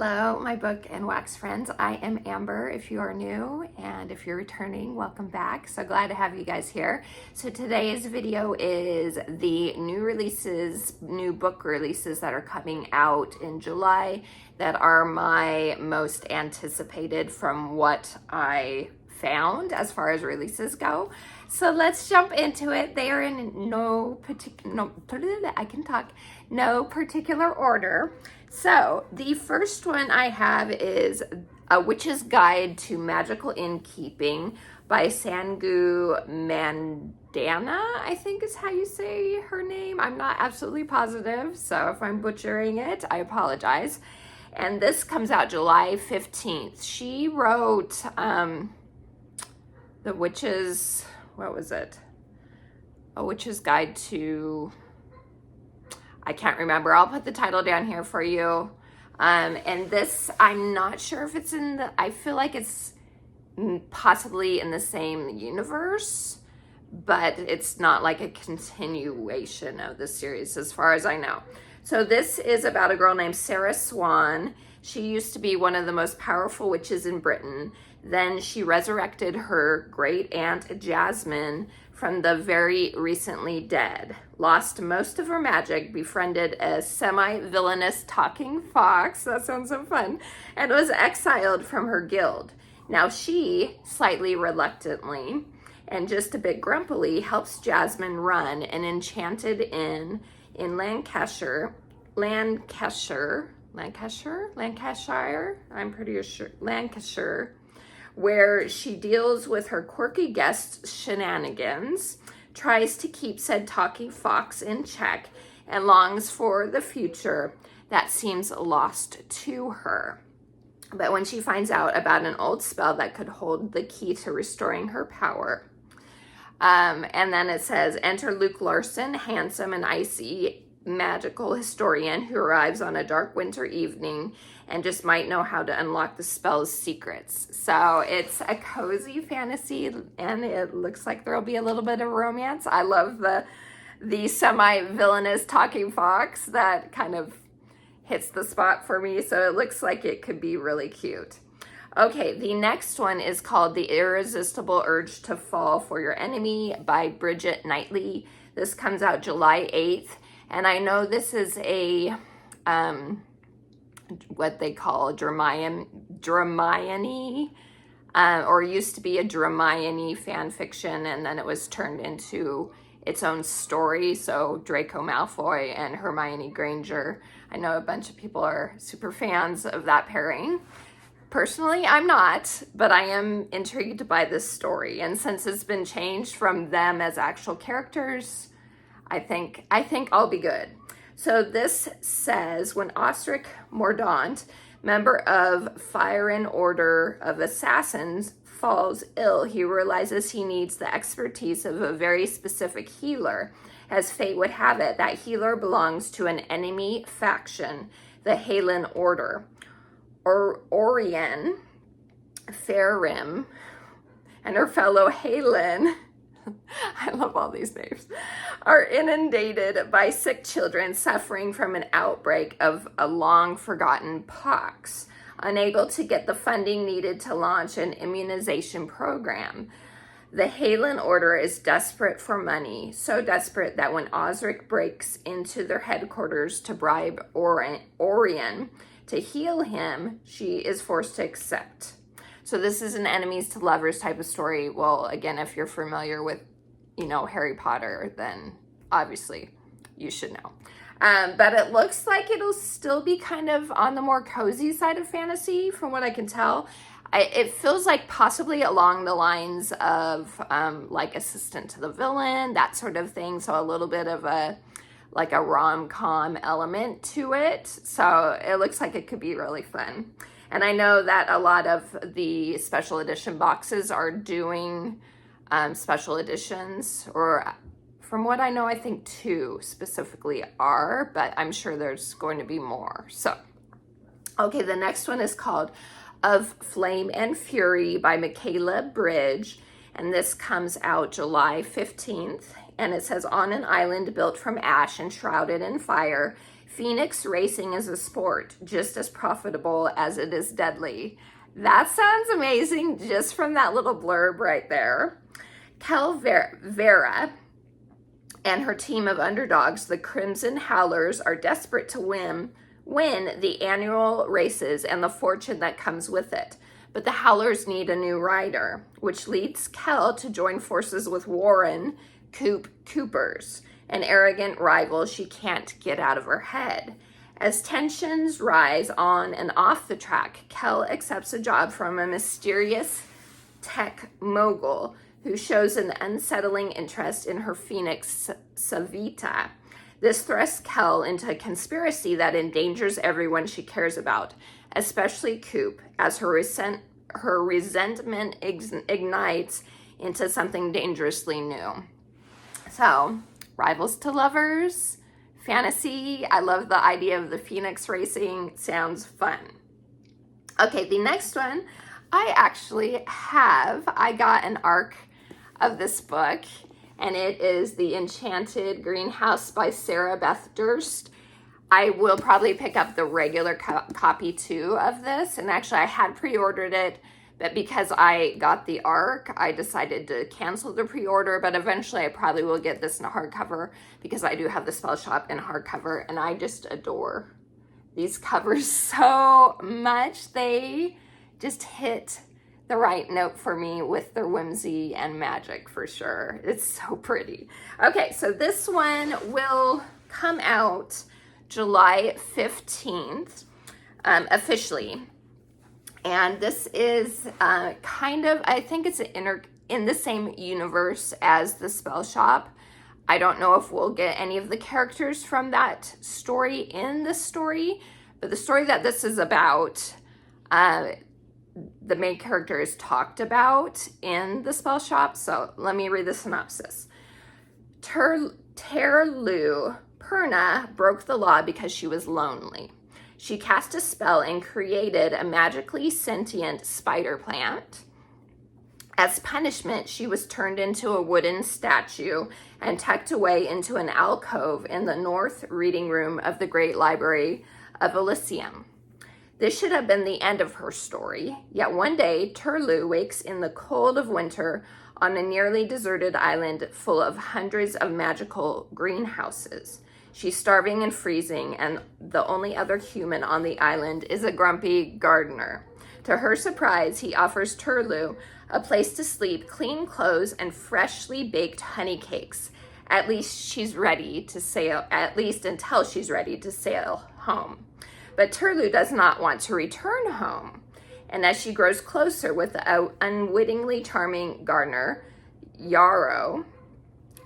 Hello, my book and wax friends. I am Amber if you are new, and if you're returning, welcome back. So glad to have you guys here. So today's video is the new book releases that are coming out in July that are my most anticipated from what I found as far as releases go. So let's jump into it. They are in no particular order. So the first one I have is A Witch's Guide to Magical Innkeeping by Sangu Mandana, I think is how you say her name. I'm not absolutely positive, so if I'm butchering it, I apologize. And this comes out July 15th. She wrote The Witch's, what was it? A Witch's Guide to, I can't remember. I'll put the title down here for you. And this, I'm not sure if it's in the, I feel like it's possibly in the same universe, but it's not like a continuation of the series as far as I know. So this is about a girl named Sarah Swan. She used to be one of the most powerful witches in Britain. Then she resurrected her great aunt Jasmine from the very recently dead, lost most of her magic, befriended a semi-villainous talking fox, that sounds so fun, and was exiled from her guild. Now she, slightly reluctantly and just a bit grumpily, helps Jasmine run an enchanted inn in Lancashire, I'm pretty sure, Lancashire, where she deals with her quirky guests' shenanigans, tries to keep said talking fox in check, and longs for the future that seems lost to her. But when she finds out about an old spell that could hold the key to restoring her power, and then it says, enter Luke Larson, handsome and icy magical historian who arrives on a dark winter evening and just might know how to unlock the spell's secrets. So it's a cozy fantasy, and it looks like there'll be a little bit of romance. I love the semi-villainous talking fox. That kind of hits the spot for me, so it looks like it could be really cute. Okay, the next one is called The Irresistible Urge to Fall for Your Enemy by Bridget Knightley. This comes out July 8th, and I know this is a what they call Dramione, or used to be a Dramione fan fiction, and then it was turned into its own story. So Draco Malfoy and Hermione Granger. I know a bunch of people are super fans of that pairing. Personally, I'm not, but I am intrigued by this story. And since it's been changed from them as actual characters, I think I'll be good. So this says, when Osric Mordaunt, member of Firen Order of Assassins, falls ill, he realizes he needs the expertise of a very specific healer. As fate would have it, that healer belongs to an enemy faction, the Halen Order. Orion, Farim, and her fellow Halen, I love all these names, are inundated by sick children suffering from an outbreak of a long forgotten pox, unable to get the funding needed to launch an immunization program. The Halen Order is desperate for money, so desperate that when Osric breaks into their headquarters to bribe Orion to heal him, she is forced to accept. So this is an enemies to lovers type of story. Well, again, if you're familiar with, Harry Potter, then obviously you should know. But it looks like it'll still be kind of on the more cozy side of fantasy from what I can tell. It feels like possibly along the lines of like assistant to the villain, that sort of thing. So a little bit of a rom-com element to it. So it looks like it could be really fun. And I know that a lot of the special edition boxes are doing special editions, or from what I know, I think 2 specifically are, but I'm sure there's going to be more. So, okay, the next one is called Of Flame and Fury by Michaela Bridge, and this comes out July 15th, and it says, on an island built from ash and shrouded in fire, Phoenix racing is a sport just as profitable as it is deadly. That sounds amazing just from that little blurb right there. Vera and her team of underdogs, the Crimson Howlers, are desperate to win the annual races and the fortune that comes with it. But the Howlers need a new rider, which leads Kel to join forces with Warren Coopers, an arrogant rival she can't get out of her head. As tensions rise on and off the track, Kel accepts a job from a mysterious tech mogul who shows an unsettling interest in her Phoenix Savita. This thrusts Kel into a conspiracy that endangers everyone she cares about, especially Coop, as her resentment ignites into something dangerously new. So, rivals to lovers, fantasy. I love the idea of the Phoenix racing. Sounds fun. Okay, the next one I got an ARC of this book, and it is The Enchanted Greenhouse by Sarah Beth Durst. I will probably pick up the regular copy too of this, and actually I had pre-ordered it, but because I got the ARC, I decided to cancel the pre-order, but eventually I probably will get this in a hardcover because I do have the Spell Shop in hardcover, and I just adore these covers so much. They just hit the right note for me with their whimsy and magic for sure. It's so pretty. Okay, so this one will come out July 15th, officially. And this is I think it's in the same universe as the Spell Shop. I don't know if we'll get any of the characters from that story in this story, but the story that this is about, the main character is talked about in the Spell Shop. So let me read the synopsis. Terlu Perna broke the law because she was lonely. She cast a spell and created a magically sentient spider plant. As punishment, she was turned into a wooden statue and tucked away into an alcove in the north reading room of the Great Library of Elysium. This should have been the end of her story, yet one day, Terlu wakes in the cold of winter on a nearly deserted island full of hundreds of magical greenhouses. She's starving and freezing, and the only other human on the island is a grumpy gardener. To her surprise, he offers Terlu a place to sleep, clean clothes, and freshly baked honey cakes. At least until she's ready to sail home. But Terlu does not want to return home. And as she grows closer with the unwittingly charming gardener, Yarrow,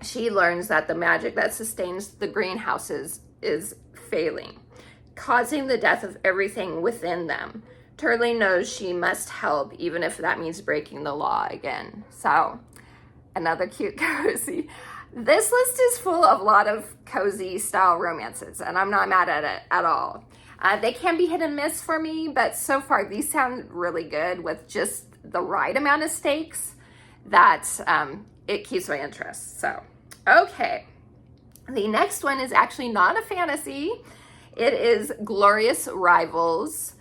she learns that the magic that sustains the greenhouses is failing, causing the death of everything within them. Turley knows she must help, even if that means breaking the law again. So, another cute cozy. This list is full of a lot of cozy style romances, and I'm not mad at it at all. They can be hit and miss for me, but so far these sound really good with just the right amount of stakes that it keeps my interest. So, okay. The next one is actually not a fantasy. It is Glorious Rivals,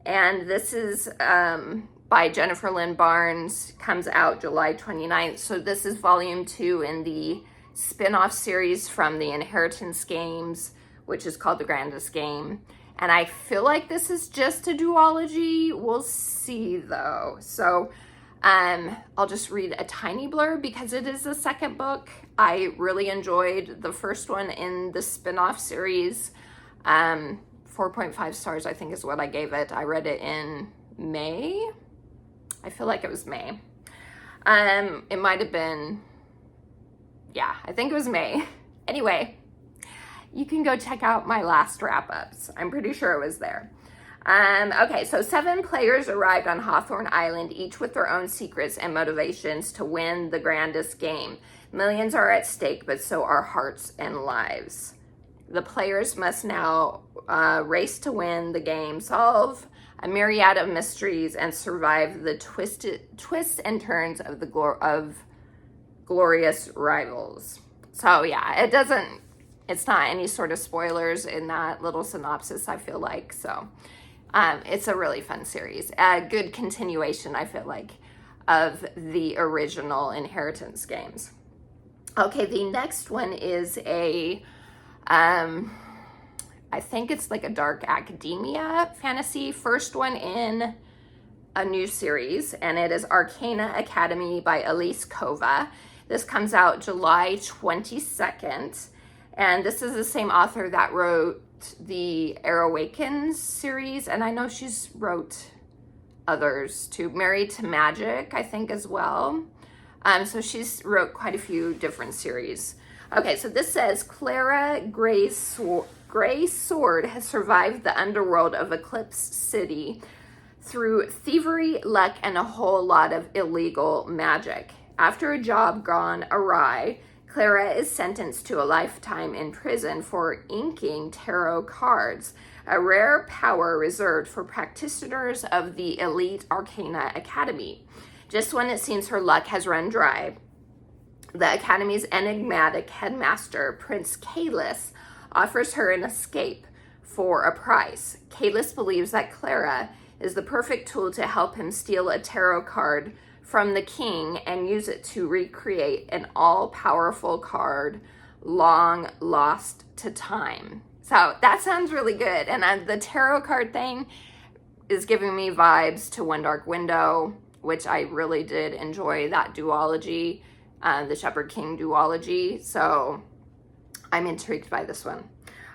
and this is by Jennifer Lynn Barnes, comes out July 29th. So this is volume 2 in the spin-off series from the Inheritance games, which is called The Grandest Game. And I feel like this is just a duology. We'll see though. So I'll just read a tiny blurb because it is the second book. I really enjoyed the first one in the spin-off series. 4.5 stars, I think, is what I gave it. I read it in May. I feel like it was May. It might have been, yeah, I think it was May. Anyway, you can go check out my last wrap-ups. I'm pretty sure it was there. Okay, so 7 players arrived on Hawthorne Island, each with their own secrets and motivations to win the grandest game. Millions are at stake, but so are hearts and lives. The players must now race to win the game, solve a myriad of mysteries, and survive the twists and turns of the Glorious Rivals. So yeah, it doesn't it's not any sort of spoilers in that little synopsis, I feel like. So it's a really fun series. A good continuation, I feel like, of the original Inheritance games. Okay, the next one is a, I think it's like a dark academia fantasy. First one in a new series, and it is Arcana Academy by Elise Kova. This comes out July 22nd, and this is the same author that wrote the Air Awakens series, and I know she's wrote others too. Married to Magic, I think, as well. So she's wrote quite a few different series. Okay, so this says Clara Grey Sword has survived the underworld of Eclipse City through thievery, luck, and a whole lot of illegal magic. After a job gone awry, Clara is sentenced to a lifetime in prison for inking tarot cards, a rare power reserved for practitioners of the elite Arcana Academy. Just when it seems her luck has run dry, the Academy's enigmatic headmaster, Prince Kalis, offers her an escape for a price. Kalis believes that Clara is the perfect tool to help him steal a tarot card from the king and use it to recreate an all-powerful card long lost to time. So that sounds really good. And the tarot card thing is giving me vibes to One Dark Window, which I really did enjoy that duology, the Shepherd King duology. So I'm intrigued by this one.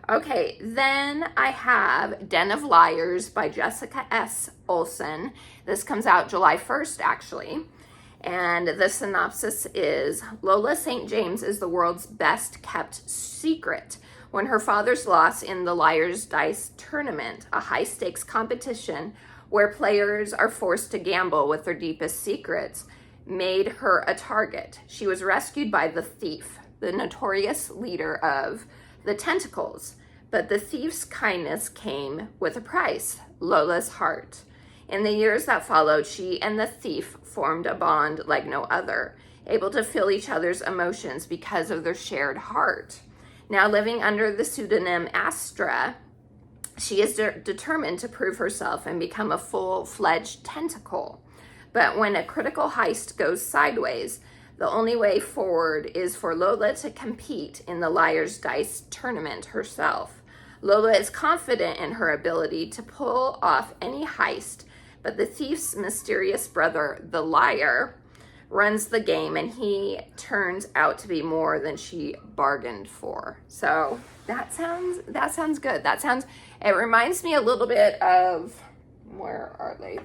Okay, then I have Den of Liars by Jessica S. Olson. This comes out July 1st, actually. And the synopsis is, Lola St. James is the world's best kept secret. When her father's loss in the Liar's Dice tournament, a high stakes competition where players are forced to gamble with their deepest secrets, made her a target. She was rescued by the thief, the notorious leader of the Tentacles, but the thief's kindness came with a price, Lola's heart. In the years that followed, she and the thief formed a bond like no other, able to feel each other's emotions because of their shared heart. Now living under the pseudonym Astra, she is determined to prove herself and become a full-fledged tentacle. But when a critical heist goes sideways, the only way forward is for Lola to compete in the Liar's Dice tournament herself. Lola is confident in her ability to pull off any heist, but the thief's mysterious brother, the Liar, runs the game, and he turns out to be more than she bargained for. So that sounds good. It reminds me a little bit of, where are they?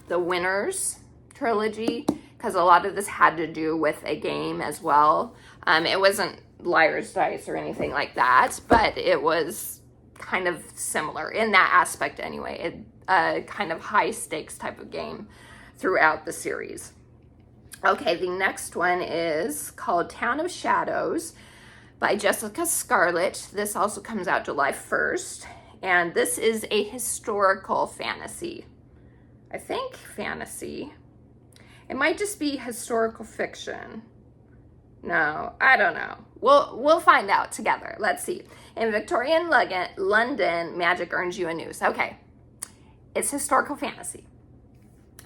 The Winners trilogy, because a lot of this had to do with a game as well. It wasn't Liar's Dice or anything like that, but it was kind of similar in that aspect anyway. A kind of high stakes type of game throughout the series. Okay, the next one is called Town of Shadows by Jessica Scarlett. This also comes out July 1st, and this is a historical fantasy. I think fantasy. It might just be historical fiction. No, I don't know. We'll find out together. Let's see. In Victorian London, magic earns you a noose. Okay, it's historical fantasy.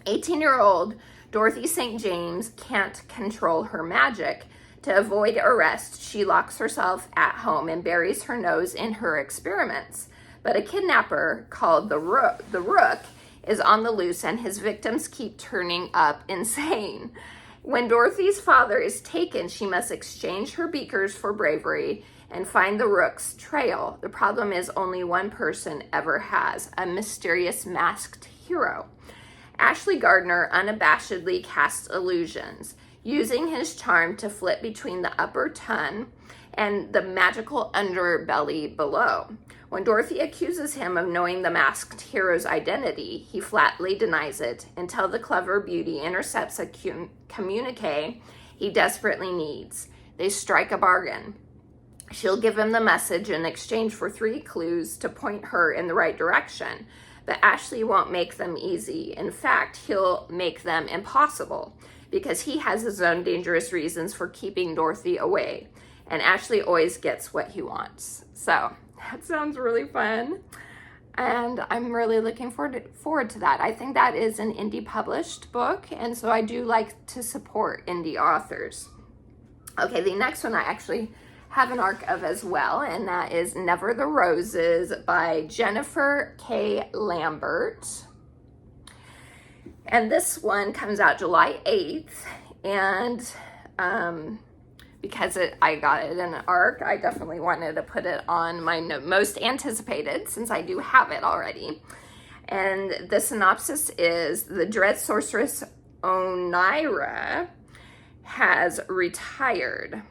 18-year-old Dorothy St. James can't control her magic. To avoid arrest, she locks herself at home and buries her nose in her experiments. But a kidnapper called the Rook is on the loose, and his victims keep turning up insane. When Dorothy's father is taken, she must exchange her beakers for bravery and find the Rook's trail. The problem is only one person ever has, a mysterious masked hero. Ashley Gardner unabashedly casts illusions, using his charm to flip between the upper ton and the magical underbelly below. When Dorothy accuses him of knowing the masked hero's identity, he flatly denies it until the clever beauty intercepts a communique he desperately needs. They strike a bargain. She'll give him the message in exchange for 3 clues to point her in the right direction. But Ashley won't make them easy. In fact, he'll make them impossible because he has his own dangerous reasons for keeping Dorothy away. and Ashley always gets what he wants. So that sounds really fun. And I'm really looking forward to that. I think that is an indie published book, and so I do like to support indie authors. Okay, the next one I actually have an arc of as well, and that is Never the Roses by Jennifer K. Lambert. And this one comes out July 8th, and because I got it in an arc, I definitely wanted to put it on my most anticipated, since I do have it already. And the synopsis is, the dread sorceress Onira has retired.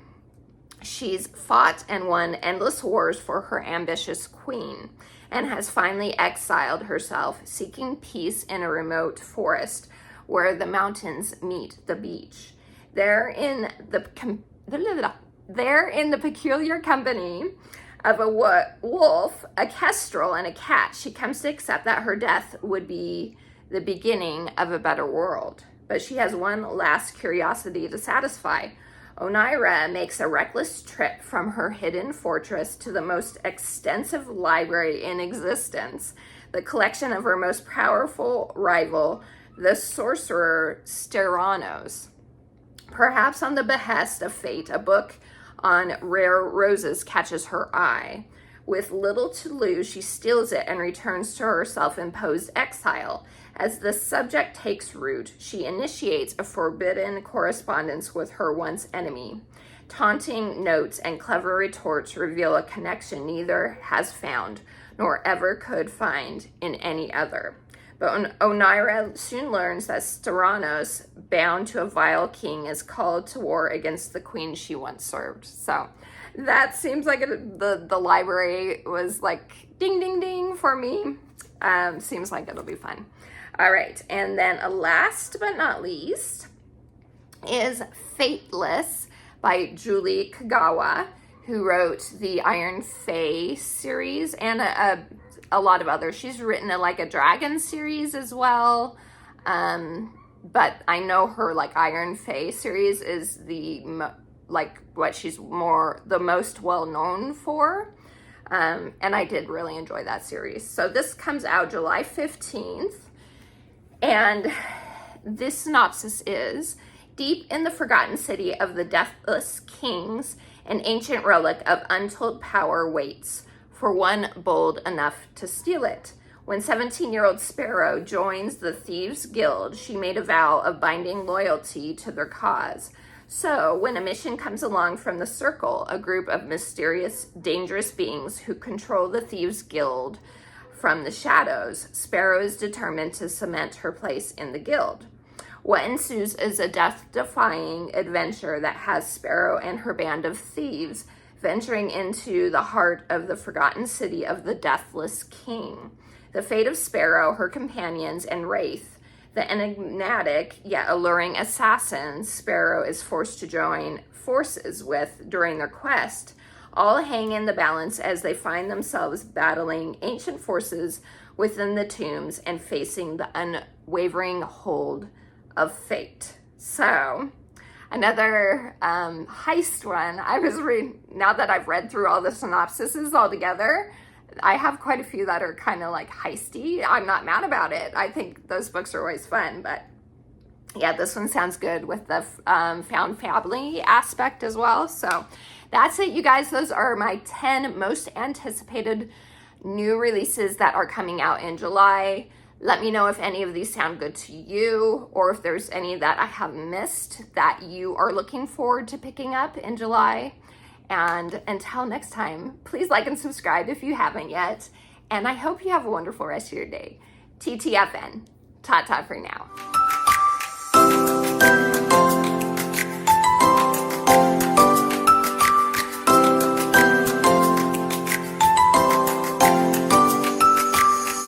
She's fought and won endless wars for her ambitious queen, and has finally exiled herself, seeking peace in a remote forest where the mountains meet the beach. There in the peculiar company of a wolf, a kestrel, and a cat, she comes to accept that her death would be the beginning of a better world. But she has one last curiosity to satisfy. Onira makes a reckless trip from her hidden fortress to the most extensive library in existence, the collection of her most powerful rival, the sorcerer Steranos. Perhaps on the behest of fate, a book on rare roses catches her eye. With little to lose, she steals it and returns to her self-imposed exile. As the subject takes root, she initiates a forbidden correspondence with her once enemy. Taunting notes and clever retorts reveal a connection neither has found nor ever could find in any other. But Onira soon learns that Steranos, bound to a vile king, is called to war against the queen she once served. So that seems like the library was like ding, ding, ding for me. Seems like it'll be fun. All right, and then last but not least is Fateless by Julie Kagawa, who wrote the Iron Fae series and a lot of others. She's written a dragon series as well, but I know her Iron Fae series is what she's the most well known for, and I did really enjoy that series. So this comes out July 15th, and this synopsis is, deep in the forgotten city of the Deathless Kings, an ancient relic of untold power waits for one bold enough to steal it. When 17-year-old Sparrow joins the Thieves' Guild, she made a vow of binding loyalty to their cause. So, when a mission comes along from the Circle, a group of mysterious, dangerous beings who control the Thieves' Guild from the shadows, Sparrow is determined to cement her place in the guild. What ensues is a death-defying adventure that has Sparrow and her band of thieves venturing into the heart of the forgotten city of the Deathless King. The fate of Sparrow, her companions, and Wraith, the enigmatic yet alluring assassin Sparrow is forced to join forces with during their quest, all hang in the balance as they find themselves battling ancient forces within the tombs and facing the unwavering hold of fate. So, another heist one. Now that I've read through all the synopsises all together, I have quite a few that are kind of heisty. I'm not mad about it. I think those books are always fun, but yeah, this one sounds good with the found family aspect as well. So that's it, you guys. Those are my 10 most anticipated new releases that are coming out in July. Let me know if any of these sound good to you, or if there's any that I have missed that you are looking forward to picking up in July. And until next time, please like and subscribe if you haven't yet. And I hope you have a wonderful rest of your day. TTFN. Ta-ta for now.